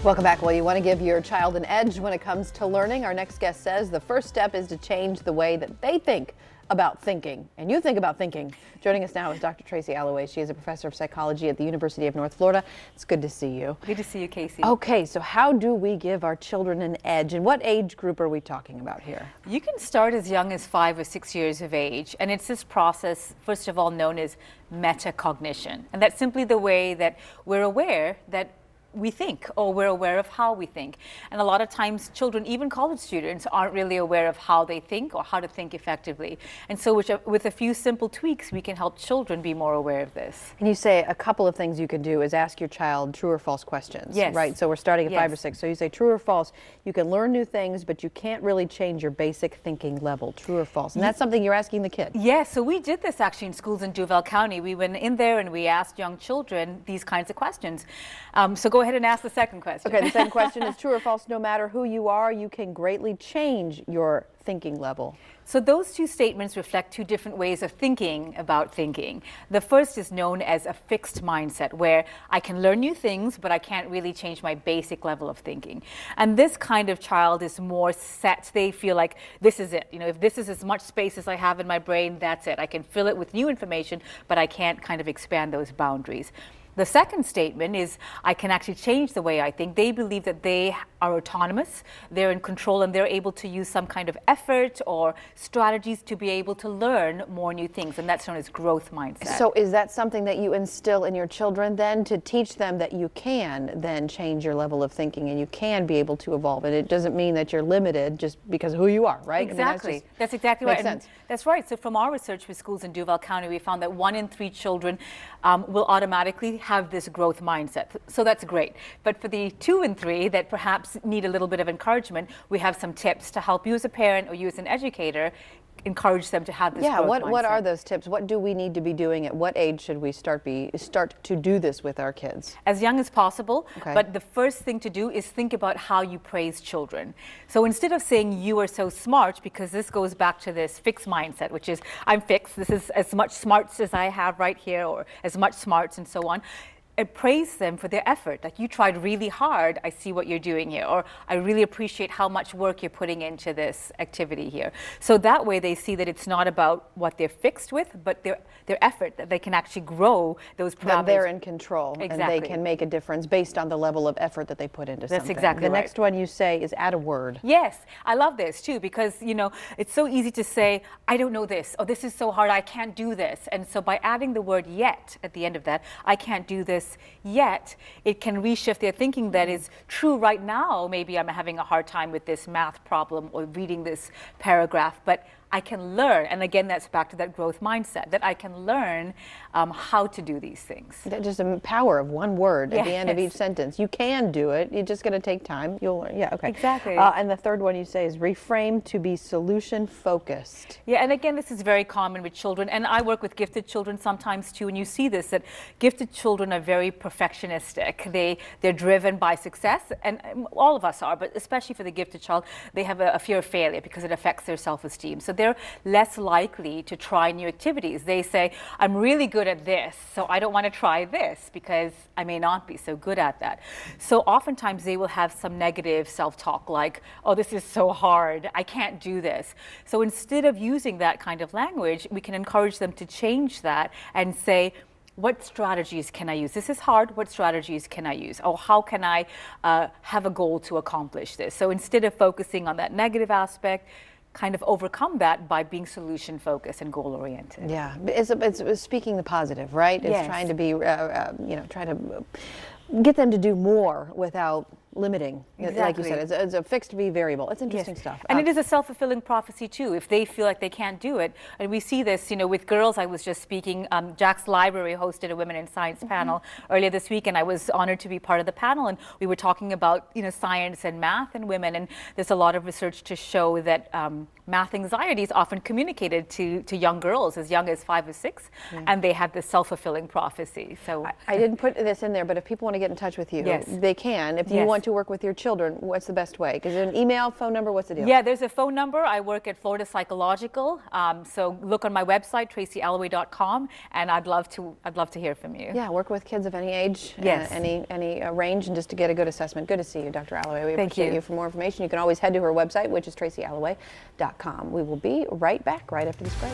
Welcome back. Well, you want to give your child an edge when it comes to learning. Our next guest says the first step is to change the way that they think about thinking, and you think about thinking. Joining us now is Dr. Tracy Holloway. She is a professor of psychology at the University of North Florida. It's good to see you. Good to see you, Casey. Okay, so how do we give our children an edge, and what age group are we talking about here? You can start as young as 5 or 6 years of age, and it's this process, first of all, known as metacognition. And that's simply the way that we're aware that we think, or we're aware of how we think. And a lot of times children, even college students, aren't really aware of how they think or how to think effectively. And so with a few simple tweaks, we can help children be more aware of this. And you say a couple of things you can do is ask your child true or false questions. Yes. Right? So we're starting at Yes. 5 or 6. So you say true or false. You can learn new things, but you can't really change your basic thinking level. True or false. And that's something you're asking the kid. Yes, so we did this actually in schools in Duval County. We went in there and we asked young children these kinds of questions. So go ahead and ask the second question. Okay, the second question is true or false. No matter who you are, you can greatly change your thinking level. So those two statements reflect two different ways of thinking about thinking. The first is known as a fixed mindset, where I can learn new things, but I can't really change my basic level of thinking. And this kind of child is more set. They feel like this is it. You know, if this is as much space as I have in my brain, that's it. I can fill it with new information, but I can't kind of expand those boundaries. The second statement is I can actually change the way I think. They believe that they are autonomous, they're in control, and they're able to use some kind of effort or strategies to be able to learn more new things, and that's known as growth mindset. So is that something that you instill in your children then, to teach them that you can then change your level of thinking and you can be able to evolve, and it doesn't mean that you're limited just because of who you are, right? Exactly. I mean, that's exactly right. Makes sense. That's right. So from our research with schools in Duval County, we found that 1 in 3 children will automatically have this growth mindset. So that's great. But for the 2 in 3 that perhaps need a little bit of encouragement, we have some tips to help you as a parent or you as an educator encourage them to have this growth mindset. What are those tips? What do we need to be doing? At what age should we start to do this with our kids? As young as possible, okay. But the first thing to do is think about how you praise children. So instead of saying you are so smart, because this goes back to this fixed mindset, which is I'm fixed, this is as much smarts as I have right here, or as much smarts and so on. Praise them for their effort. Like, you tried really hard, I see what you're doing here, or I really appreciate how much work you're putting into this activity here. So that way they see that it's not about what they're fixed with, but their effort, that they can actually grow those parameters. That they're in control, exactly. And they can make a difference based on the level of effort that they put into something. That's exactly the right. next one you say is add a word. Yes, I love this too, because you know it's so easy to say I don't know this, or this is so hard, I can't do this. And so by adding the word yet at the end of that, I can't do this yet, it can reshift their thinking that is true right now. Maybe I'm having a hard time with this math problem or reading this paragraph, but I can learn, and again that's back to that growth mindset, that I can learn how to do these things. Just the power of one word at the end of Yes. each sentence. You can do it, it's just going to take time. You'll learn. Yeah, okay. Exactly. And the third one you say is reframe to be solution focused. Yeah, and again, this is very common with children, and I work with gifted children sometimes too, and you see this, that gifted children are very perfectionistic. They're driven by success, and all of us are, but especially for the gifted child, they have a fear of failure because it affects their self-esteem. So they're less likely to try new activities. They say, I'm really good at this, so I don't want to try this because I may not be so good at that. So oftentimes they will have some negative self-talk like, oh, this is so hard, I can't do this. So instead of using that kind of language, we can encourage them to change that and say, what strategies can I use? This is hard. What strategies can I use? Or how can I have a goal to accomplish this? So instead of focusing on that negative aspect, kind of overcome that by being solution focused and goal oriented. Yeah, it's speaking the positive, right? Yes. It's trying to be, you know, trying to get them to do more without limiting. Exactly. Like you said, it's a fixed V variable. It's interesting stuff. And it is a self-fulfilling prophecy too. If they feel like they can't do it, and we see this, you know, with girls. I was just speaking. Jack's Library hosted a Women in Science panel earlier this week, and I was honored to be part of the panel. And we were talking about, you know, science and math and women. And there's a lot of research to show that math anxiety is often communicated to young girls as young as 5 or 6, and they have this self-fulfilling prophecy. So I didn't put this in there, but if people want to get in touch with you, Yes. they can. If you Yes. want want to work with your children, what's the best way? Is it an email, phone number? What's the deal? Yeah, there's a phone number. I work at Florida Psychological. So look on my website, tracyalloway.com, and I'd love to hear from you. Yeah, work with kids of any age, yes. any range, and just to get a good assessment. Good to see you, Dr. Holloway. We appreciate you. For more information, you can always head to her website, which is tracyalloway.com. We will be right back right after this break.